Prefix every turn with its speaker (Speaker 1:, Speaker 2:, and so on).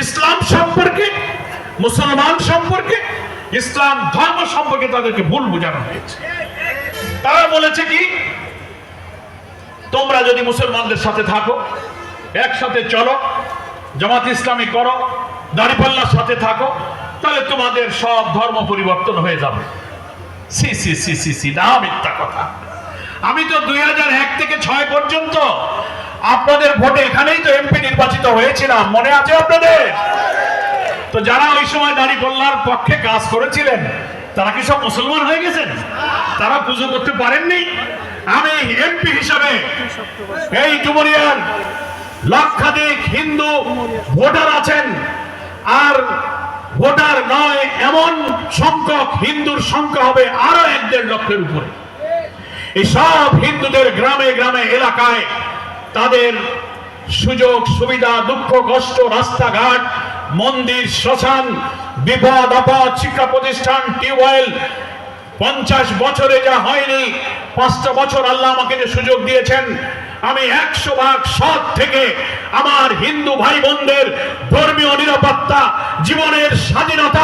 Speaker 1: ইসলাম সম্পর্কে, মুসলমান সম্পর্কে, ইসলাম ধর্ম সম্পর্কে তাদেরকে ভুল বোঝানো হয়েছে। তারা বলেছে কি, তোমরা যদি মুসলমানদের সাথে থাকো, একসাথে চলো, জামাত ইসলামী করো, দাঁড়িপাল্লার সাথে থাকো, তাহলে তোমাদের সব ধর্ম পরিবর্তন হয়ে যাবে। সি সি সি সি সি, না, মিথ্যা কথা। আমি তো 2001 থেকে 6 পর্যন্ত আপনাদের ভোটে এখানেই তো এমপি নির্বাচিত হয়েছিলাম, মনে আছে আপনাদের? তো যারা ওই সময় দাঁড়িপাল্লার পক্ষে কাজ করেছিলেন তারা কি সব মুসলমান হয়ে গেছেন? তারা পুজো করতে পারেননি? আমি এমপি হিসাবে এই ডুমুরিয়ার লক্ষাধিক হিন্দু ভোটার আছেন, আর ভোটার নয় এমন সংখ্যক হিন্দুর সংখ্যা হবে আরো 1-1.5 লক্ষের উপরে। এই সব হিন্দুদের গ্রামে গ্রামে এলাকায় তাদের সুযোগ সুবিধা, দুঃখ কষ্ট, রাস্তাঘাট, মন্দির, শ্মশান, বিপদ আপদ, শিক্ষা প্রতিষ্ঠান, টিউবওয়েল, 50 বছরে যা হয়নি, 5টা বছর আল্লাহ আমাকে যে সুযোগ দিয়েছেন, আমি 100% সৎ থেকে আমার হিন্দু ভাই বোনদের ধর্মীয় নিরাপত্তা, জীবনের স্বাধীনতা